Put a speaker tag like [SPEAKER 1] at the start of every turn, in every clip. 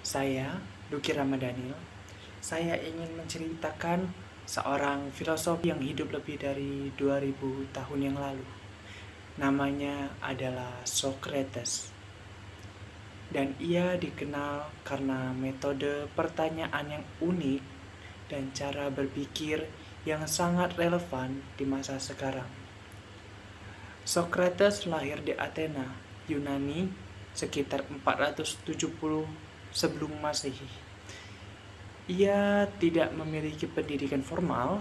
[SPEAKER 1] Saya, Duki Ramadhanil, saya ingin menceritakan seorang filosof yang hidup lebih dari 2000 tahun yang lalu. Namanya adalah Socrates. Dan ia dikenal karena metode pertanyaan yang unik dan cara berpikir yang sangat relevan di masa sekarang. Socrates lahir di Athena, Yunani, sekitar 470 sebelum Masehi. Ia tidak memiliki pendidikan formal,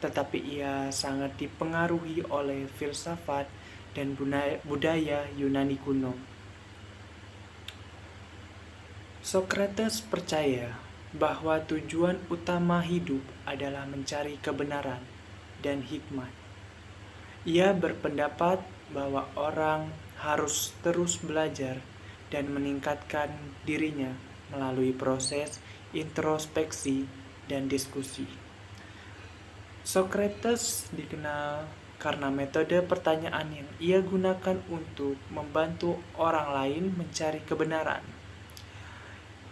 [SPEAKER 1] tetapi ia sangat dipengaruhi oleh filsafat dan budaya Yunani kuno. Socrates percaya bahwa tujuan utama hidup adalah mencari kebenaran dan hikmat. Ia berpendapat bahwa orang harus terus belajar dan meningkatkan dirinya melalui proses introspeksi dan diskusi. Socrates dikenal karena metode pertanyaan yang ia gunakan untuk membantu orang lain mencari kebenaran.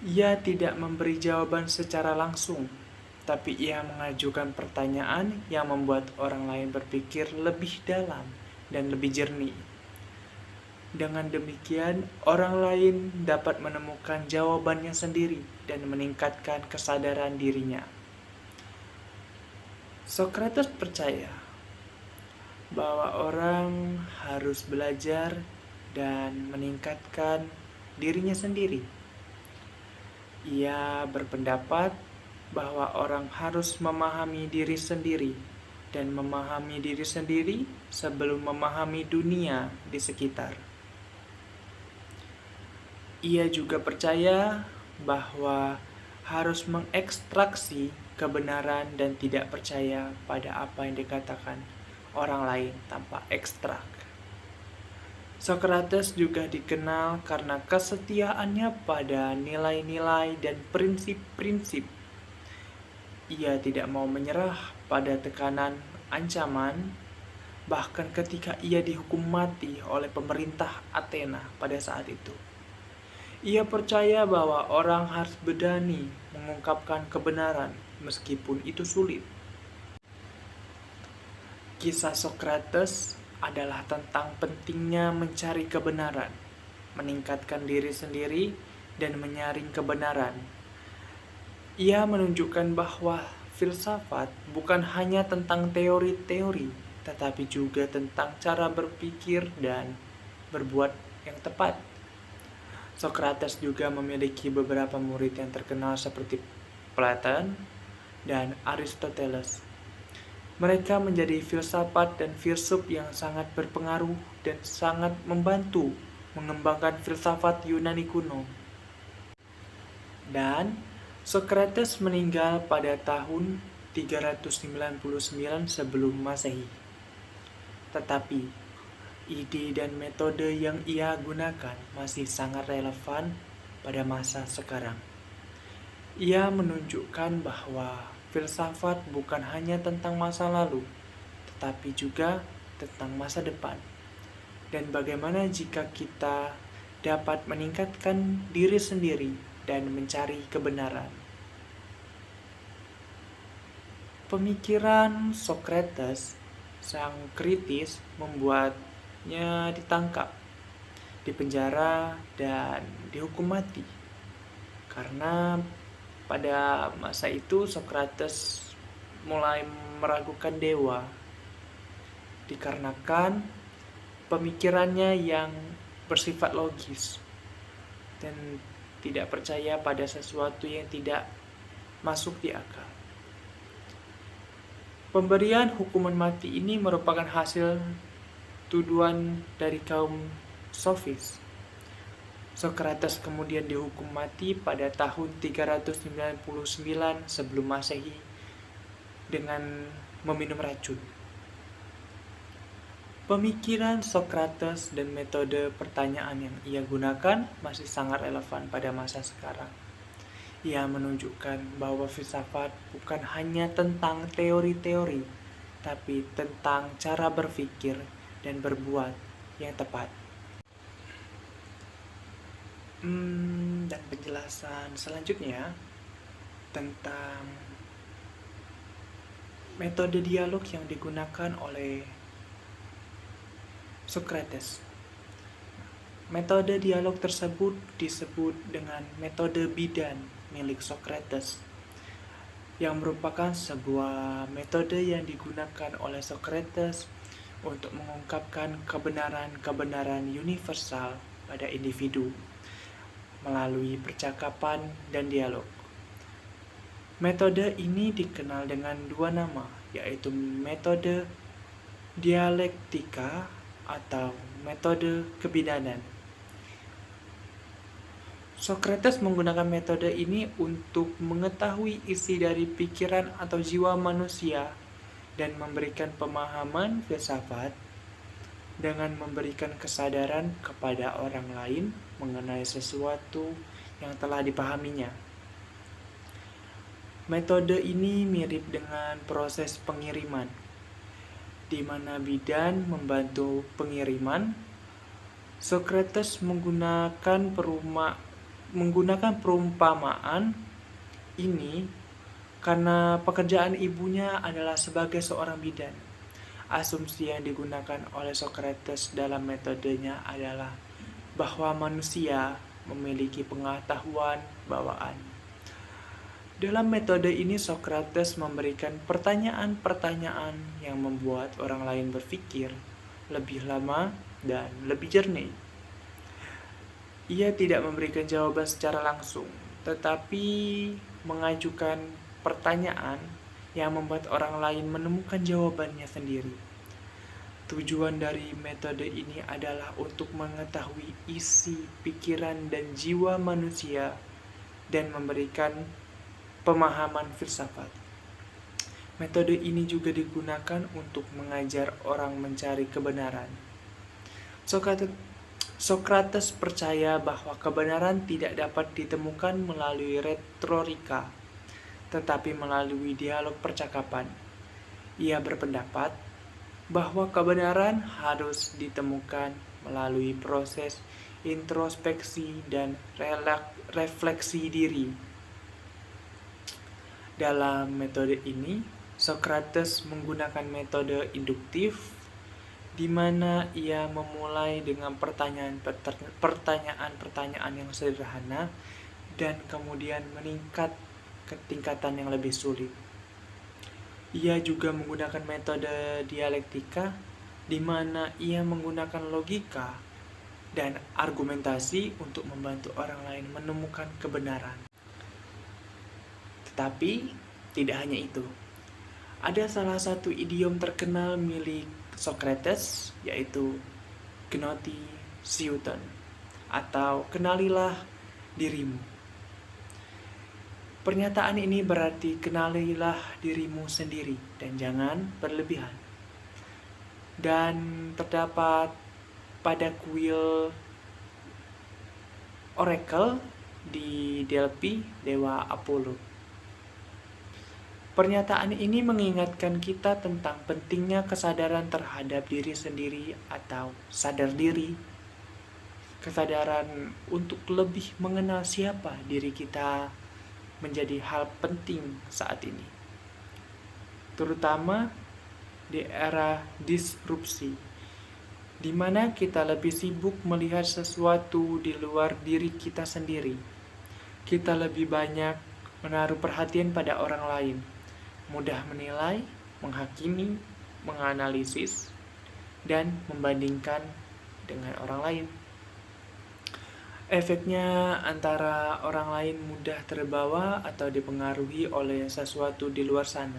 [SPEAKER 1] Ia tidak memberi jawaban secara langsung, tapi ia mengajukan pertanyaan yang membuat orang lain berpikir lebih dalam dan lebih jernih. Dengan demikian, orang lain dapat menemukan jawabannya sendiri dan meningkatkan kesadaran dirinya. Socrates percaya bahwa orang harus belajar dan meningkatkan dirinya sendiri. Ia berpendapat bahwa orang harus memahami diri sendiri dan memahami diri sendiri sebelum memahami dunia di sekitar. Ia juga percaya bahwa harus mengekstraksi kebenaran dan tidak percaya pada apa yang dikatakan orang lain tanpa ekstrak. Socrates juga dikenal karena kesetiaannya pada nilai-nilai dan prinsip-prinsip. Ia tidak mau menyerah pada tekanan ancaman, bahkan ketika ia dihukum mati oleh pemerintah Athena pada saat itu. Ia percaya bahwa orang harus berani mengungkapkan kebenaran meskipun itu sulit. Kisah Socrates adalah tentang pentingnya mencari kebenaran, meningkatkan diri sendiri, dan menyaring kebenaran. Ia menunjukkan bahwa filsafat bukan hanya tentang teori-teori, tetapi juga tentang cara berpikir dan berbuat yang tepat. Socrates juga memiliki beberapa murid yang terkenal seperti Plato dan Aristoteles. Mereka menjadi filsafat dan filsuf yang sangat berpengaruh dan sangat membantu mengembangkan filsafat Yunani kuno. Dan Socrates meninggal pada tahun 399 sebelum Masehi. Tetapi ide dan metode yang ia gunakan masih sangat relevan pada masa sekarang. Ia menunjukkan bahwa filsafat bukan hanya tentang masa lalu, tetapi juga tentang masa depan. Dan bagaimana jika kita dapat meningkatkan diri sendiri dan mencari kebenaran. Pemikiran Socrates sang kritis membuatnya ditangkap, dipenjara, dan dihukum mati. Karena pada masa itu Socrates mulai meragukan dewa, dikarenakan pemikirannya yang bersifat logis dan tidak percaya pada sesuatu yang tidak masuk di akal. Pemberian hukuman mati ini merupakan hasil tuduhan dari kaum sofis. Socrates kemudian dihukum mati pada tahun 399 sebelum Masehi dengan meminum racun. Pemikiran Socrates dan metode pertanyaan yang ia gunakan masih sangat relevan pada masa sekarang. Ia menunjukkan bahwa filsafat bukan hanya tentang teori-teori, tapi tentang cara berpikir dan berbuat yang tepat. Dan penjelasan penjelasan selanjutnya tentang metode dialog yang digunakan oleh Socrates. Metode dialog tersebut disebut dengan metode bidan milik Socrates, yang merupakan sebuah metode yang digunakan oleh Socrates untuk mengungkapkan kebenaran-kebenaran universal pada individu melalui percakapan dan dialog. Metode ini dikenal dengan dua nama, yaitu metode dialektika atau metode kebidanan. Socrates menggunakan metode ini untuk mengetahui isi dari pikiran atau jiwa manusia dan memberikan pemahaman filsafat dengan memberikan kesadaran kepada orang lain mengenai sesuatu yang telah dipahaminya. Metode ini mirip dengan proses pengiriman, di mana bidan membantu pengiriman. Socrates menggunakan perumpamaan ini karena pekerjaan ibunya adalah sebagai seorang bidan. Asumsi yang digunakan oleh Socrates dalam metodenya adalah bahwa manusia memiliki pengetahuan bawaan. Dalam metode ini Socrates memberikan pertanyaan-pertanyaan yang membuat orang lain berpikir lebih lama dan lebih jernih. Ia tidak memberikan jawaban secara langsung, tetapi mengajukan pertanyaan yang membuat orang lain menemukan jawabannya sendiri. Tujuan dari metode ini adalah untuk mengetahui isi pikiran dan jiwa manusia dan memberikan pemahaman filsafat. Metode ini juga digunakan untuk mengajar orang mencari kebenaran. Socrates percaya bahwa kebenaran tidak dapat ditemukan melalui retorika, tetapi melalui dialog percakapan. Ia berpendapat bahwa kebenaran harus ditemukan melalui proses introspeksi dan refleksi diri. Dalam metode ini, Socrates menggunakan metode induktif, di mana ia memulai dengan pertanyaan-pertanyaan yang sederhana dan kemudian meningkat ke tingkatan yang lebih sulit. Ia juga menggunakan metode dialektika, di mana ia menggunakan logika dan argumentasi untuk membantu orang lain menemukan kebenaran. Tetapi tidak hanya itu. Ada salah satu idiom terkenal milik Socrates, yaitu gnoti seuton, atau kenalilah dirimu. Pernyataan ini berarti kenalilah dirimu sendiri dan jangan berlebihan. Dan terdapat pada kuil Oracle di Delphi, Dewa Apollo. Pernyataan ini mengingatkan kita tentang pentingnya kesadaran terhadap diri sendiri atau sadar diri. Kesadaran untuk lebih mengenal siapa diri kita menjadi hal penting saat ini, terutama di era disrupsi, di mana kita lebih sibuk melihat sesuatu di luar diri kita sendiri. Kita lebih banyak menaruh perhatian pada orang lain, mudah menilai, menghakimi, menganalisis, dan membandingkan dengan orang lain. Efeknya antara orang lain mudah terbawa atau dipengaruhi oleh sesuatu di luar sana.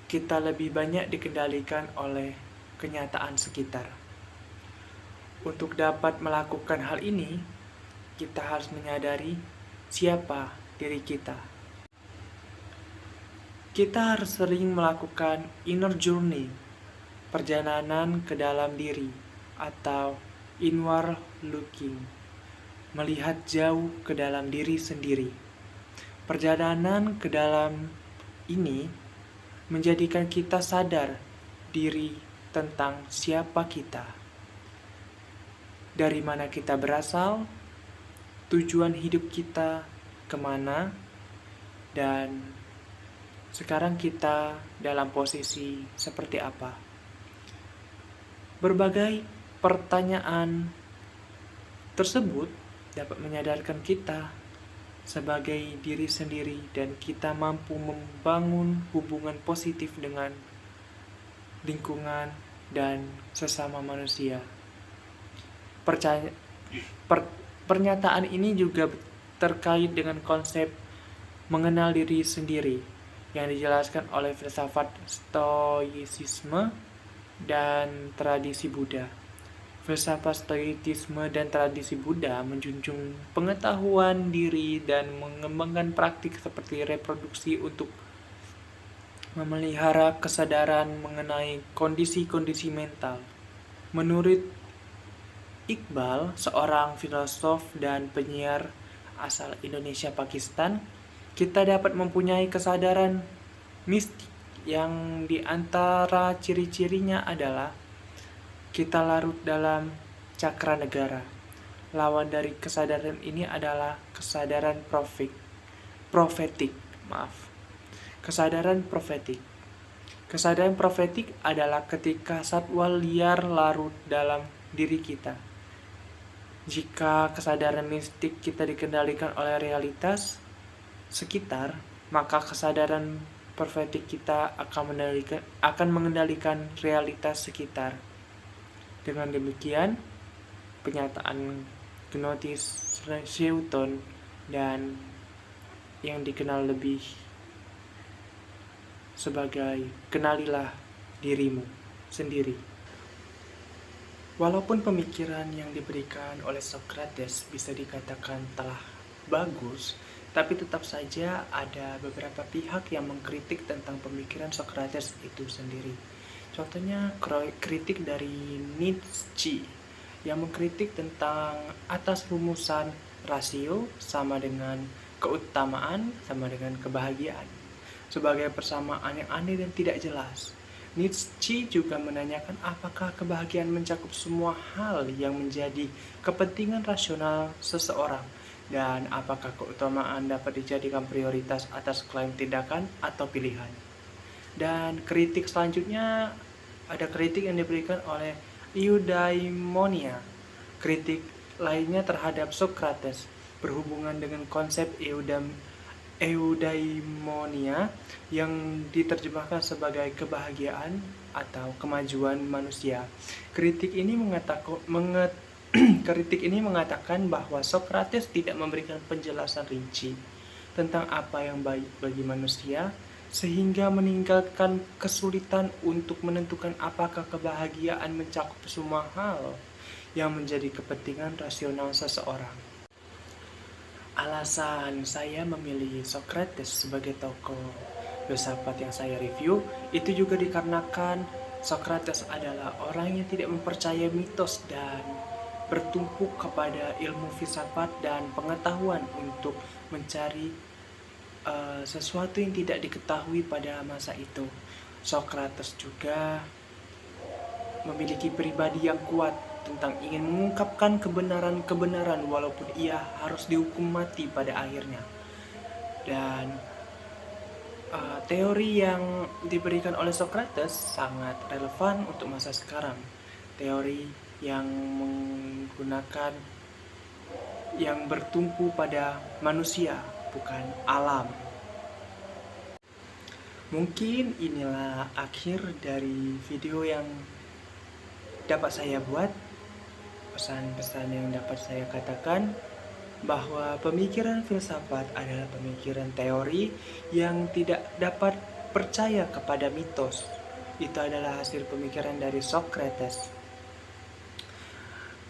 [SPEAKER 1] Kita lebih banyak dikendalikan oleh kenyataan sekitar. Untuk dapat melakukan hal ini, kita harus menyadari siapa diri kita. Kita harus sering melakukan inner journey, perjalanan ke dalam diri, atau inward looking, melihat jauh ke dalam diri sendiri. Perjalanan ke dalam ini menjadikan kita sadar diri tentang siapa kita, dari mana kita berasal, tujuan hidup kita kemana, dan sekarang kita dalam posisi seperti apa. Berbagai pertanyaan tersebut dapat menyadarkan kita sebagai diri sendiri dan kita mampu membangun hubungan positif dengan lingkungan dan sesama manusia. Pernyataan ini juga terkait dengan konsep mengenal diri sendiri yang dijelaskan oleh filsafat Stoicisme dan tradisi Buddha. Filsafat Stoicisme dan tradisi Buddha menjunjung pengetahuan diri dan mengembangkan praktik seperti reproduksi untuk memelihara kesadaran mengenai kondisi-kondisi mental. Menurut Iqbal, seorang filosof dan penyiar asal Indonesia Pakistan, kita dapat mempunyai kesadaran mistik yang di antara ciri-cirinya adalah kita larut dalam cakra negara. Lawan dari kesadaran ini adalah kesadaran profetik. Kesadaran profetik. Kesadaran profetik adalah ketika satwa liar larut dalam diri kita. Jika kesadaran mistik kita dikendalikan oleh realitas sekitar, maka kesadaran profetik kita akan mengendalikan realitas sekitar. Dengan demikian, penyataan Gnosis Seuton dan yang dikenal lebih sebagai kenalilah dirimu sendiri. Walaupun pemikiran yang diberikan oleh Socrates bisa dikatakan telah bagus, tapi tetap saja ada beberapa pihak yang mengkritik tentang pemikiran Socrates itu sendiri. Contohnya kritik dari Nietzsche yang mengkritik tentang atas rumusan rasio sama dengan keutamaan sama dengan kebahagiaan sebagai persamaan yang aneh dan tidak jelas. Nietzsche juga menanyakan apakah kebahagiaan mencakup semua hal yang menjadi kepentingan rasional seseorang dan apakah keutamaan dapat dijadikan prioritas atas klaim tindakan atau pilihan. Dan kritik selanjutnya ada kritik yang diberikan oleh eudaimonia. Kritik lainnya terhadap Socrates berhubungan dengan konsep eudaimonia yang diterjemahkan sebagai kebahagiaan atau kemajuan manusia. Kritik ini mengatakan bahwa Socrates tidak memberikan penjelasan rinci tentang apa yang baik bagi manusia, sehingga meninggalkan kesulitan untuk menentukan apakah kebahagiaan mencakup semua hal yang menjadi kepentingan rasional seseorang. Alasan saya memilih Socrates sebagai tokoh filsafat yang saya review itu juga dikarenakan Socrates adalah orang yang tidak mempercayai mitos dan bertumpu kepada ilmu filsafat dan pengetahuan untuk mencari sesuatu yang tidak diketahui pada masa itu. Socrates juga memiliki pribadi yang kuat tentang ingin mengungkapkan kebenaran-kebenaran walaupun ia harus dihukum mati pada akhirnya. Dan teori yang diberikan oleh Socrates sangat relevan untuk masa sekarang. Teori yang menggunakan yang bertumpu pada manusia, bukan alam. Mungkin inilah akhir dari video yang dapat saya buat. Pesan-pesan yang dapat saya katakan bahwa pemikiran filsafat adalah pemikiran teori yang tidak dapat percaya kepada mitos. Itu adalah hasil pemikiran dari Socrates.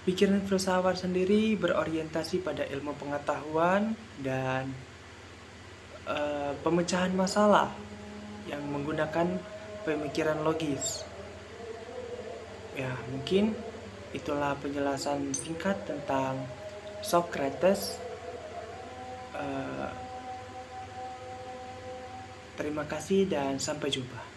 [SPEAKER 1] Pikiran filsafat sendiri berorientasi pada ilmu pengetahuan dan pemecahan masalah yang menggunakan pemikiran logis. Ya, mungkin itulah penjelasan singkat tentang Socrates. Terima kasih dan sampai jumpa.